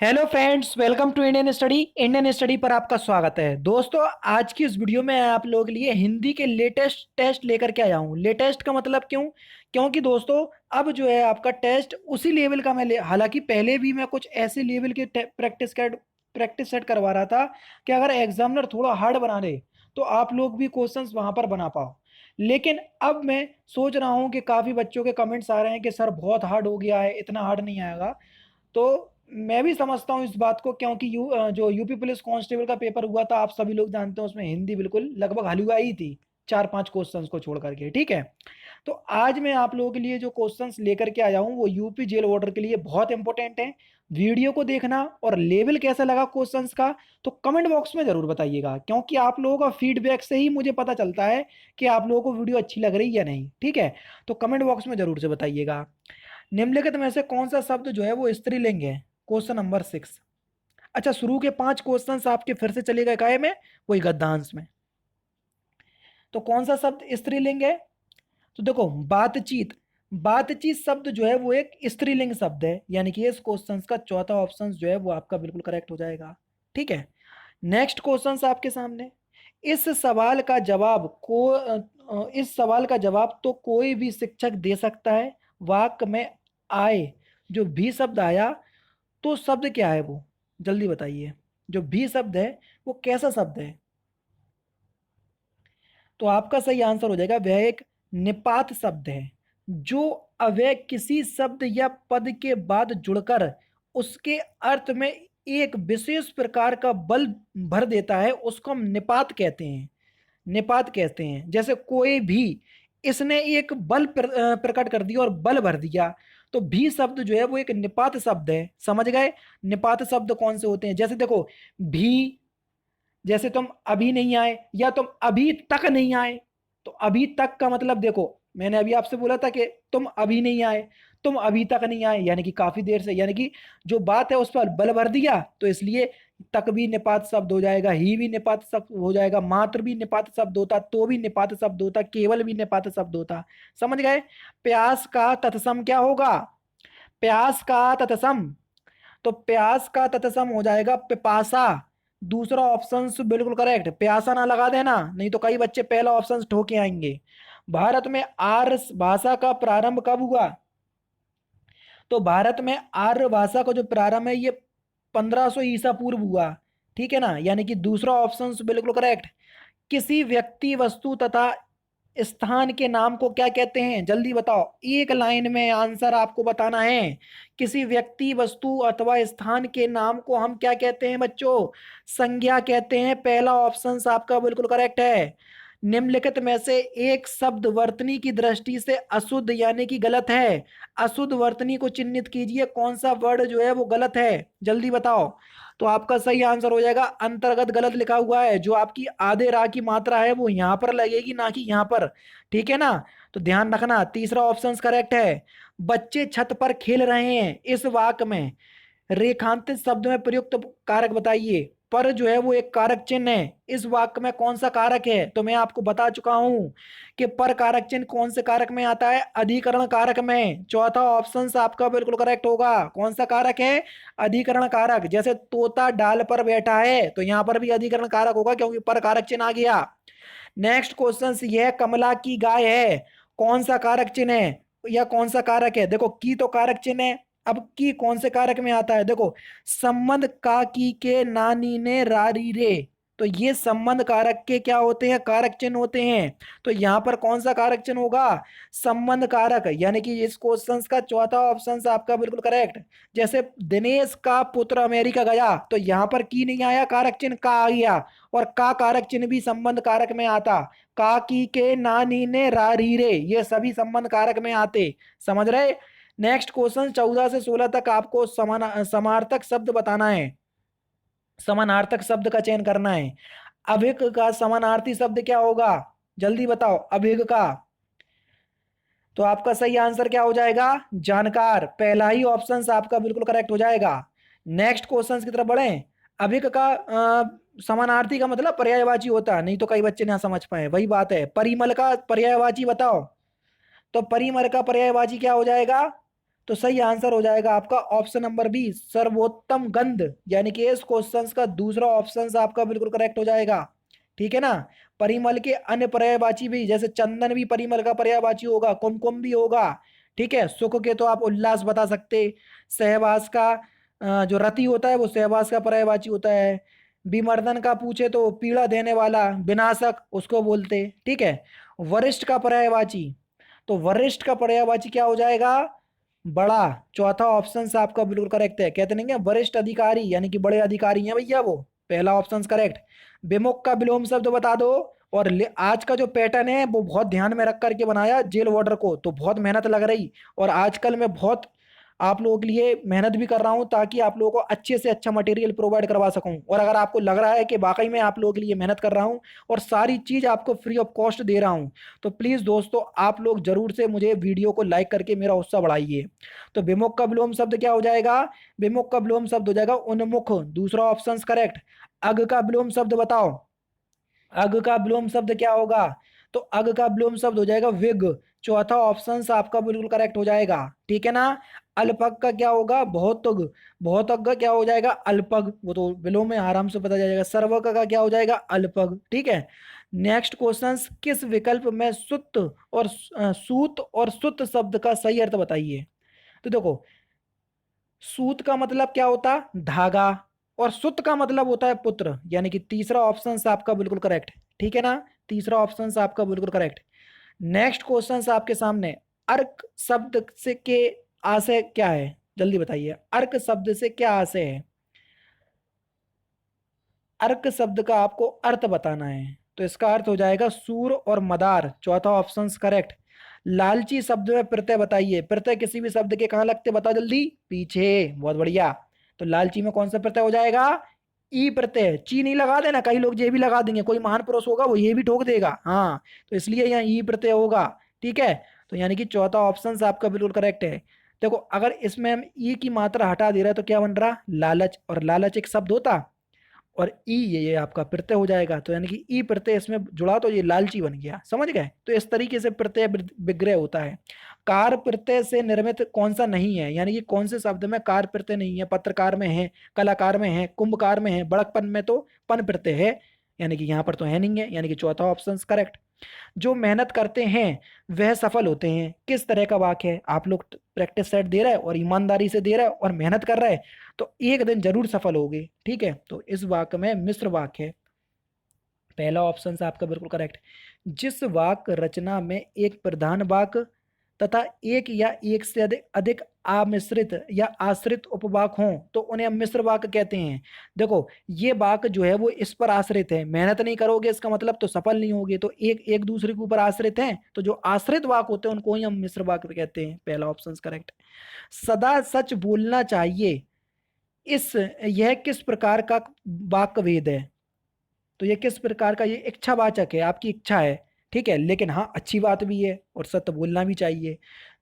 Hello friends, welcome to Indian study पर आपका स्वागत है। दोस्तों, आज की इस वीडियो में आप लोगों के लिए हिंदी के लेटेस्ट टेस्ट लेकर के आया हूँ। लेटेस्ट का मतलब क्यों? क्योंकि दोस्तों, अब जो है आपका टेस्ट उसी लेवल का हालांकि पहले भी मैं कुछ ऐसे लेवल के प्रैक्टिस सेट करवा रहा था कि अगर एग्जामिनर थोड़ा हार्ड बना दे तो आप लोग भी क्वेश्चंस वहां पर बना पाओ। लेकिन अब मैं सोच रहा हूँ कि काफ़ी बच्चों के कमेंट्स आ रहे हैं कि सर बहुत हार्ड हो गया है, इतना हार्ड नहीं आएगा। तो मैं भी समझता हूँ इस बात को, क्योंकि जो यूपी पुलिस कांस्टेबल का पेपर हुआ था, आप सभी लोग जानते हैं, उसमें हिंदी बिल्कुल लगभग हलवा ही थी, चार पांच क्वेश्चंस को छोड़ करके। ठीक है, तो आज मैं आप लोगों के लिए जो क्वेश्चंस लेकर के आया हूँ वो यूपी जेल वार्डर के लिए बहुत इंपॉर्टेंट है। वीडियो को देखना और लेवल कैसा लगा क्वेश्चंस का तो कमेंट बॉक्स में जरूर बताइएगा, क्योंकि आप लोगों का फीडबैक से ही मुझे पता चलता है कि आप लोगों को वीडियो अच्छी लग रही है या नहीं। ठीक है, तो कमेंट बॉक्स में जरूर से बताइएगा। निम्नलिखित में से कौन सा शब्द जो है वो स्त्रीलिंग है? Question number 6। अच्छा, शुरू के 5 क्वेश्चंस आपके फिर से चले गए काहे में? वही गद्यांश में। तो कौन सा शब्द स्त्रीलिंग है? तो देखो, बातचीत। बातचीत शब्द जो है वो एक स्त्रीलिंग शब्द है, यानी कि इस क्वेश्चन का चौथा ऑप्शन जो है वो आपका बिल्कुल करेक्ट हो जाएगा। ठीक है, नेक्स्ट क्वेश्चन आपके सामने। इस सवाल का जवाब इस सवाल का जवाब तो कोई भी शिक्षक दे सकता है। वाक्य में आए जो भी शब्द आया तो शब्द क्या है वो? जल्दी बताइए। जो भी शब्द है वो कैसा शब्द है? तो आपका सही आंसर हो जाएगा, वह एक निपात शब्द है। जो अव्यय किसी शब्द या पद के बाद जुड़कर उसके अर्थ में एक विशेष प्रकार का बल भर देता है उसको हम निपात कहते हैं। निपात कहते हैं। जैसे कोई भी, इसने एक बल प्रकट कर दिया और बल भर दिया, तो भी शब्द जो है वो एक निपात शब्द है। समझ गए? निपात शब्द कौन से होते हैं? जैसे देखो, भी, जैसे तुम अभी नहीं आए या तुम अभी तक नहीं आए। तो अभी तक का मतलब देखो, मैंने अभी आपसे बोला था कि तुम अभी नहीं आए, तुम अभी तक नहीं आए, यानी कि काफी देर से, यानी कि जो बात है उस पर बल भर दिया, तो इसलिए तक भी निपात शब्द हो जाएगा, ही भी निपात शब्द हो जाएगा, मात्र भी निपात शब्द होता, तो भी निपात शब्द होता, केवल भी निपात शब्द होता। समझ गए? प्यास का तत्सम क्या होगा? प्यास का तत्सम, तो प्यास का तत्सम हो जाएगा पिपासा। दूसरा ऑप्शन बिल्कुल करेक्ट, प्यासा ना लगा देना, नहीं तो कई बच्चे पहला ऑप्शन ठोके आएंगे। भारत में आर्य भाषा का प्रारंभ कब हुआ? तो भारत में आर्य भाषा का जो प्रारंभ है ये 1500 ईसा पूर्व हुआ। ठीक है ना, यानी कि दूसरा ऑप्शन बिल्कुल करेक्ट। किसी व्यक्ति, वस्तु तथा स्थान के नाम को क्या कहते हैं? जल्दी बताओ, एक लाइन में आंसर आपको बताना है। किसी व्यक्ति, वस्तु अथवा स्थान के नाम को हम क्या कहते हैं बच्चों? संज्ञा कहते हैं। पहला ऑप्शन आपका बिल्कुल करेक्ट है। निम्नलिखित में से एक शब्द वर्तनी की दृष्टि से अशुद्ध यानी कि गलत है। अशुद्ध वर्तनी को चिन्हित कीजिए, कौन सा वर्ड जो है वो गलत है? जल्दी बताओ। तो आपका सही आंसर हो जाएगा अंतर्गत। गलत लिखा हुआ है, जो आपकी आधे रा की मात्रा है वो यहां पर लगेगी, ना कि यहां पर। ठीक है ना, तो ध्यान रखना। तीसरा ऑप्शन करेक्ट है। बच्चे छत पर खेल रहे हैं, इस वाक्य में रेखांकित शब्द में प्रयुक्त कारक बताइए। पर जो है वो एक कारक चिन्ह है, इस वाक्य में कौन सा कारक है? तो मैं आपको बता चुका हूं कि पर कारक चिन्ह कौन से कारक में आता है? अधिकरण कारक में। चौथा ऑप्शन आपका बिल्कुल करेक्ट होगा। कौन सा कारक है? अधिकरण कारक। जैसे तोता डाल पर बैठा है, तो यहां पर भी अधिकरण कारक होगा, क्योंकि पर कारक चिन्ह आ गया। नेक्स्ट क्वेश्चन, यह कमला की गाय है, कौन सा कारक चिन्ह है या कौन सा कारक है? देखो, की तो कारक चिन्ह है। अब की कौन से कारक में आता है? देखो, संबंध का की के नानी ने रारी रे, तो ये संबंध कारक के क्या होते हैं? कारक चिन्ह होते हैं। तो यहां पर कौन सा कारक चिन्ह होगा? संबंध कारक, यानी कि इस क्वेश्चन का चौथा ऑप्शन आपका बिल्कुल करेक्ट। जैसे दिनेश का पुत्र अमेरिका गया, तो यहां पर की नहीं आया, कारक चिन्ह का आ गया, और का कारक चिन्ह भी संबंध कारक में आता। का की के नानी ने रारी रे, ये सभी संबंध कारक में आते। समझ रहे? नेक्स्ट क्वेश्चन 14 से 16 तक आपको समानार्थक शब्द बताना है, समानार्थक शब्द का चयन करना है। अभिक का समानार्थी शब्द क्या होगा? जल्दी बताओ, अभिक का। तो आपका सही आंसर क्या हो जाएगा? जानकार। पहला ही ऑप्शन आपका बिल्कुल करेक्ट हो जाएगा। नेक्स्ट क्वेश्चन की तरफ बढ़े। अभिक का समानार्थी का मतलब पर्यायवाची होता है, नहीं तो कई बच्चे ना समझ पाए, वही बात है। परिमल का पर्यायवाची बताओ। तो परिमल का पर्यायवाची क्या हो जाएगा? तो सही आंसर हो जाएगा आपका ऑप्शन नंबर बी, सर्वोत्तम गंध, यानी कि इस क्वेश्चन का दूसरा ऑप्शन आपका बिल्कुल करेक्ट हो जाएगा। ठीक है ना। परिमल के अन्य पर्यायवाची भी, जैसे चंदन भी परिमल का पर्यायवाची होगा, कुमकुम भी होगा। ठीक है, सुख के तो आप उल्लास बता सकते। सहवास का जो रति होता है वो सहवास का पर्यायवाची होता है। विमर्दन का पूछे तो पीड़ा देने वाला, विनाशक उसको बोलते। ठीक है। वरिष्ठ का पर्यायवाची, तो वरिष्ठ का पर्यायवाची क्या हो जाएगा, बड़ा। चौथा ऑप्शन से आपका बिल्कुल करेक्ट है, कहते नहीं है वरिष्ठ अधिकारी, यानी कि बड़े अधिकारी हैं भैया वो। पहला ऑप्शन करेक्ट। विमुख का विलोम शब्द बता दो। और आज का जो पैटर्न है वो बहुत ध्यान में रख करके बनाया जेल वार्डर को, तो बहुत मेहनत लग रही। और आजकल मैं बहुत आप लोगों के लिए मेहनत भी कर रहा हूं ताकि आप लोगों को अच्छे से अच्छा मटेरियल प्रोवाइड करवा सकूं। और अगर आपको लग रहा है कि वाकई में आप लोगों के लिए मेहनत कर रहा हूं और सारी चीज आपको फ्री ऑफ कॉस्ट दे रहा हूं, तो प्लीज दोस्तों आप लोग जरूर से मुझे वीडियो को लाइक करके मेरा उत्साह बढ़ाइए। तो विमुख का विलोम शब्द क्या हो जाएगा, विमुख का विलोम शब्द हो जाएगा उन्मुख, दूसरा ऑप्शन करेक्ट। अग का विलोम शब्द बताओ, अग का विलोम शब्द क्या होगा, तो अग का विलोम शब्द हो जाएगा विग, चौथा ऑप्शन आपका बिल्कुल करेक्ट हो जाएगा। ठीक है ना। अल्पग का क्या होगा, भौतुग, भौतुग का क्या हो जाएगा, अल्पग, वो तो विलोम में आराम से पता चल जाएगा। सर्वक का क्या हो जाएगा, अल्पग। ठीक है। नेक्स्ट क्वेश्चन, किस विकल्प में सुत और सूत और सुत शब्द का सही अर्थ बताइए। तो देखो, सूत का मतलब क्या होता है, धागा, और सुत का मतलब होता है पुत्र, यानी कि तीसरा ऑप्शन आपका बिल्कुल करेक्ट। ठीक है ना। तीसरा ऑप्शन आपका बिल्कुल करेक्ट। नेक्स्ट क्वेश्चन आपके सामने, अर्क शब्द से के आशय क्या है, जल्दी बताइए, अर्क शब्द से क्या आशय है। अर्क शब्द का आपको अर्थ बताना है, तो इसका अर्थ हो जाएगा सूर और मदार, चौथा ऑप्शन करेक्ट। लालची शब्द में प्रत्यय बताइए, प्रत्यय किसी भी शब्द के कहाँ लगते बताओ जल्दी, पीछे, बहुत बढ़िया। तो लालची में कौन सा प्रत्यय हो जाएगा, ई प्रत्यय। ची नहीं लगा देना, कई लोग ये भी लगा देंगे, कोई महान पुरुष होगा वो ये भी ठोक देगा, हाँ, तो इसलिए यहाँ ई प्रत्यय होगा। ठीक है। तो यानी कि चौथा ऑप्शन आपका बिल्कुल करेक्ट है। देखो, अगर इसमें हम ई की मात्रा हटा दे रहे हैं तो क्या बन रहा, लालच, और लालच एक शब्द होता, और ई ये आपका प्रत्यय हो जाएगा, तो यानी कि ई प्रत्यय इसमें जुड़ा तो ये लालची बन गया, समझ गए। तो इस तरीके से प्रत्यय विग्रह होता है। कार प्रत्यय से निर्मित कौन सा नहीं है, यानी कि कौन से शब्द में कार प्रत्यय नहीं है, पत्रकार में है, कलाकार में है, कुंभकार में है, बड़कपन में तो पन प्रत्यय है, यानी कि यहाँ पर तो है नहीं है, यानी कि चौथा ऑप्शन करेक्ट। जो मेहनत करते हैं वह सफल होते हैं, किस तरह का वाक्य है, आप लोग प्रैक्टिस सेट दे रहे हैं और ईमानदारी से दे रहे हैं और मेहनत कर रहे हैं तो एक दिन जरूर सफल होगे। ठीक है। तो इस वाक्य में मिश्र वाक्य है, पहला ऑप्शन आपका बिल्कुल करेक्ट। जिस वाक्य रचना में एक प्रधान वाक्य तथा एक या एक से अधिक अधिक आमिश्रित या आश्रित उपवाक हों तो उन्हें हम मिश्र वाक्य कहते हैं। देखो, ये वाक्य जो है वो इस पर आश्रित है, मेहनत नहीं करोगे इसका मतलब तो सफल नहीं होगे, तो एक एक दूसरे के ऊपर आश्रित हैं, तो जो आश्रित वाक्य होते हैं उनको ही हम मिश्र वाक्य कहते हैं, पहला ऑप्शन करेक्ट। सदा सच बोलना चाहिए, इस यह किस प्रकार का वाक्य भेद है, तो ये किस प्रकार का, ये इच्छावाचक है, आपकी इच्छा है। ठीक है, लेकिन हाँ अच्छी बात भी है और सत्य बोलना भी चाहिए।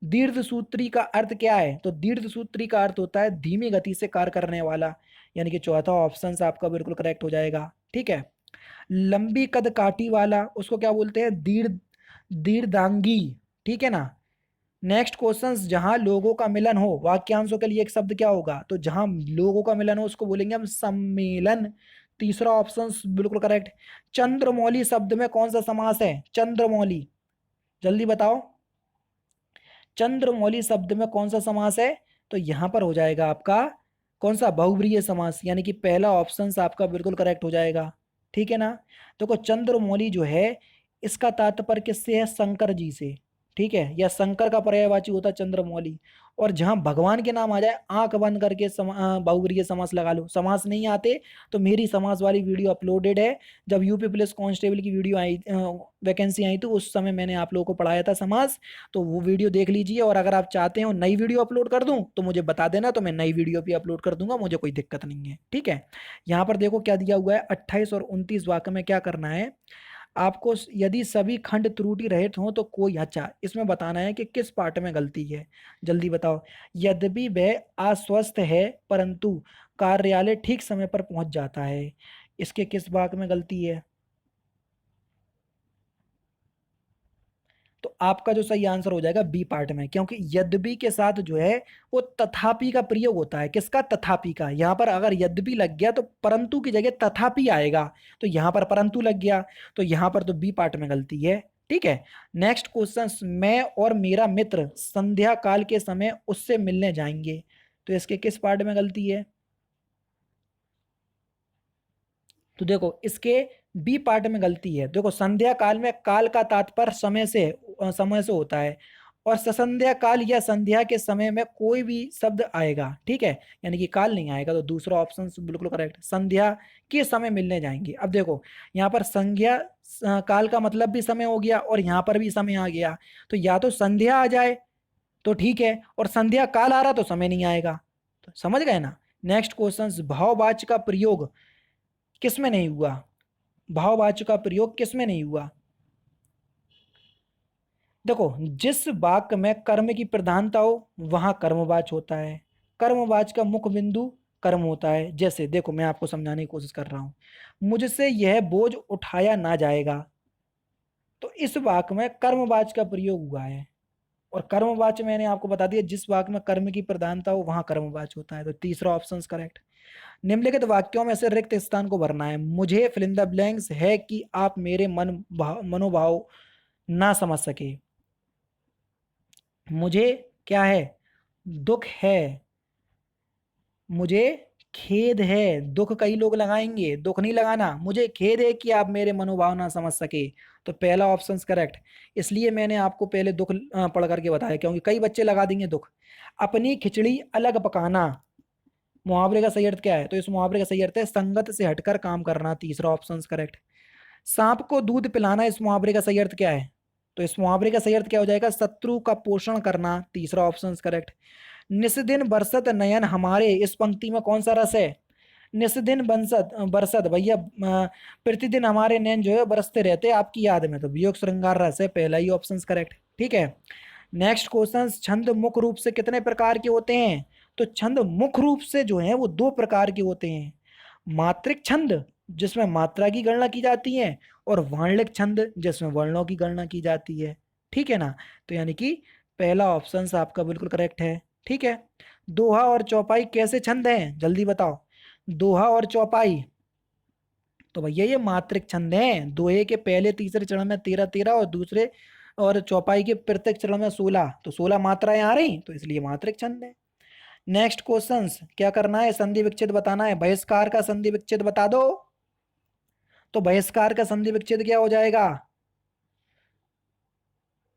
दीर्घ सूत्री का अर्थ क्या है, तो दीर्घ सूत्री का अर्थ होता है धीमी गति से कार्य करने वाला, यानी कि चौथा ऑप्शन आपका बिल्कुल करेक्ट हो जाएगा। ठीक है। लंबी कद काठी वाला उसको क्या बोलते हैं, दीर्घांगी। ठीक है ना। नेक्स्ट क्वेश्चन, जहां लोगों का मिलन हो, वाक्यांशों के लिए एक शब्द क्या होगा, तो जहां लोगों का मिलन हो उसको बोलेंगे हम सम्मेलन, तीसरा ऑप्शन बिल्कुल करेक्ट। चंद्रमौली शब्द में कौन सा समास है, चंद्रमौली, जल्दी बताओ, चंद्रमौली शब्द में कौन सा समास है, तो यहां पर हो जाएगा आपका कौन सा, बहुव्रीहि समास, यानी कि पहला ऑप्शन आपका बिल्कुल करेक्ट हो जाएगा। ठीक है ना। देखो, चंद्रमौली जो है इसका तात्पर्य किससे है, शंकर जी से। ठीक है, या शंकर का पर्यायवाची होता है चंद्रमौली। और जहां भगवान के नाम आ जाए आंख बंद करके बहुव्रीहि समास लगा लो, समास नहीं आते तो मेरी समास वाली वीडियो अपलोडेड है, जब यूपी पुलिस कांस्टेबल की वीडियो आई, वैकेंसी आई, तो उस समय मैंने आप लोगों को पढ़ाया था समास, तो वो वीडियो देख लीजिए। और अगर आप चाहते हो नई वीडियो अपलोड कर दूं तो मुझे बता देना, तो मैं नई वीडियो भी अपलोड कर दूंगा, मुझे कोई दिक्कत नहीं है। ठीक है। यहाँ पर देखो क्या दिया हुआ है, 28 और 29 वाक्य में क्या करना है आपको, यदि सभी खंड त्रुटि रहित हों तो कोई, अच्छा इसमें बताना है कि किस पार्ट में गलती है, जल्दी बताओ। यद्यपि वह अस्वस्थ है परंतु कार्यालय ठीक समय पर पहुंच जाता है, इसके किस भाग में गलती है, तो आपका जो सही आंसर हो जाएगा बी पार्ट में, क्योंकि यद्यपि के साथ जो है वो तथापि का प्रयोग होता है। किसका? तथापि का। यहां पर अगर यद्यपि लग गया तो परंतु की जगह तथापि आएगा, तो यहां पर परंतु लग गया, तो यहां पर तो बी पार्ट में गलती है। ठीक है। नेक्स्ट क्वेश्चन, मैं और मेरा मित्र संध्या काल के समय उससे मिलने जाएंगे, तो इसके किस पार्ट में गलती है? तो देखो इसके बी पार्ट में गलती है। देखो संध्या काल में काल का तात्पर्य समय से होता है, और ससंध्या काल या संध्या के समय में कोई भी शब्द आएगा, ठीक है, यानी कि काल नहीं आएगा, तो दूसरा ऑप्शन बिल्कुल करेक्ट, संध्या के समय मिलने जाएंगे। अब देखो यहाँ पर संज्ञा काल का मतलब भी समय हो गया और यहाँ पर भी समय आ गया, तो या तो संध्या आ जाए तो ठीक है, और संध्या काल आ रहा तो समय नहीं आएगा। तो समझ गए ना। नेक्स्ट क्वेश्चन, भाववाच्य का प्रयोग किसमें नहीं हुआ? भाववाच्य का प्रयोग किसमें नहीं हुआ? देखो जिस वाक्य में कर्म की प्रधानता हो वहां कर्मवाच्य होता है, कर्मवाच्य का मुख्य बिंदु कर्म होता है। जैसे देखो मैं आपको समझाने की कोशिश कर रहा हूं, मुझसे यह बोझ उठाया ना जाएगा, तो इस वाक्य में कर्मवाच्य का प्रयोग हुआ है, और कर्मवाच्य मैंने आपको बता दिया जिस वाक्य में कर्म की प्रधानता हो वहां कर्मवाच्य होता है, तो तीसरा ऑप्शन करेक्ट। निम्नलिखित वाक्यों में से रिक्त स्थान को भरना है। मुझे फिल इन द ब्लैंक्स है कि आप मेरे मनोभाव ना समझ सके। मुझे क्या है? दुख है, मुझे खेद है। दुख कई लोग लगाएंगे, दुख नहीं लगाना, मुझे खेद है कि आप मेरे मनोभाव ना समझ सके, तो पहला ऑप्शन करेक्ट। इसलिए मैंने आपको पहले दुख पढ़ करके बताया, क्योंकि कई बच्चे लगा देंगे दुख। अपनी खिचड़ी अलग पकाना, मुहावरे का सही अर्थ क्या है? तो इस मुहावरे का सही अर्थ है संगत से हटकर काम करना, तीसरा ऑप्शन करेक्ट। सांप को दूध पिलाना, इस मुहावरे का सही अर्थ क्या है? तो इस मुहावरे का सही अर्थ क्या हो जाएगा? शत्रु का पोषण करना, तीसरा ऑप्शन करेक्ट। निस्दिन बरसत नयन हमारे, इस पंक्ति में कौन सा रस है? निस्दिन बरसत बरसत भैया, प्रतिदिन हमारे नैन जो है बरसते रहते हैं आपकी याद में, तो वियोग श्रृंगार रस है, पहला ही ऑप्शन करेक्ट। ठीक है। नेक्स्ट क्वेश्चन, छंद मुख्य रूप से कितने प्रकार के होते हैं? तो छंद मुख्य रूप से जो है वो दो प्रकार के होते हैं। मात्रिक छंद जिसमें मात्रा की गणना की जाती है, और वर्णलिक छंद जिसमें वर्णों की गणना की जाती है। ठीक है ना। तो यानी कि पहला ऑप्शन आपका बिल्कुल करेक्ट है। ठीक है। दोहा और चौपाई कैसे छंद हैं, जल्दी बताओ। दोहा और चौपाई, तो भैया ये मात्रिक छंद हैं। दोहे के पहले तीसरे चरण में 13 13, और दूसरे और चौपाई के प्रत्येक चरण में 16, तो 16 मात्राएं आ रही, तो इसलिए मात्रिक छंद है। नेक्स्ट क्वेश्चन, क्या करना है? संधि विच्छेद बताना है। बहिष्कार का संधि विच्छेद बता दो। तो बहिष्कार का संधि विच्छेद क्या हो जाएगा?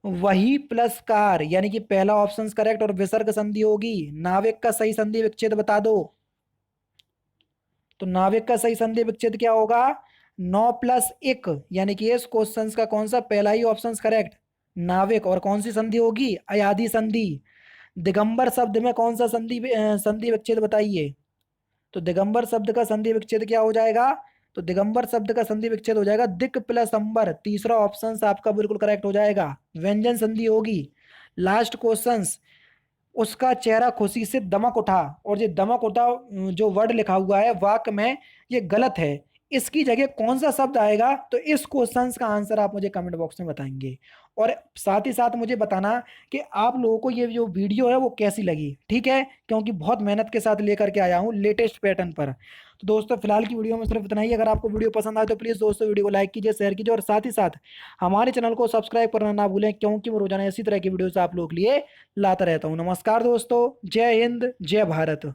वही प्लस कार, यानी कि पहला ऑप्शन करेक्ट, और विसर्ग संधि होगी। नाविक का सही संधि विच्छेद बता दो। तो नाविक का सही संधि विच्छेद क्या होगा? 9+1, यानी कि इस क्वेश्चन का कौन सा? पहला ही ऑप्शन करेक्ट, नाविक। और कौन सी संधि होगी? अयादि संधि। दिगंबर शब्द में कौन सा संधि विच्छेद बताइए। तो दिगंबर शब्द का संधि विच्छेद क्या हो जाएगा? तो दिगंबर शब्द का संधि विच्छेद हो जाएगा दिक प्लस अंबर, तीसरा ऑप्शन आपका बिल्कुल करेक्ट हो जाएगा। व्यंजन संधि होगी। लास्ट क्वेश्चन, उसका चेहरा खुशी से दमक उठा, और ये दमक उठा जो वर्ड लिखा हुआ है वाक्य में, ये गलत है। इसकी जगह कौन सा शब्द आएगा? तो इस क्वेश्चन का आंसर आप मुझे कमेंट बॉक्स में बताएंगे, और साथ ही साथ मुझे बताना कि आप लोगों को ये जो वीडियो है वो कैसी लगी। ठीक है, क्योंकि बहुत मेहनत के साथ लेकर के आया हूँ लेटेस्ट पैटर्न पर। तो दोस्तों फिलहाल की वीडियो में सिर्फ इतना ही। अगर आपको वीडियो पसंद आए तो प्लीज़ दोस्तों वीडियो को लाइक कीजिए, शेयर कीजिए, और साथ ही साथ हमारे चैनल को सब्सक्राइब करना ना भूलें, क्योंकि मैं रोजाना इसी तरह की वीडियोस आप लोग के लिए लाता रहता हूँ। नमस्कार दोस्तों, जय हिंद, जय भारत।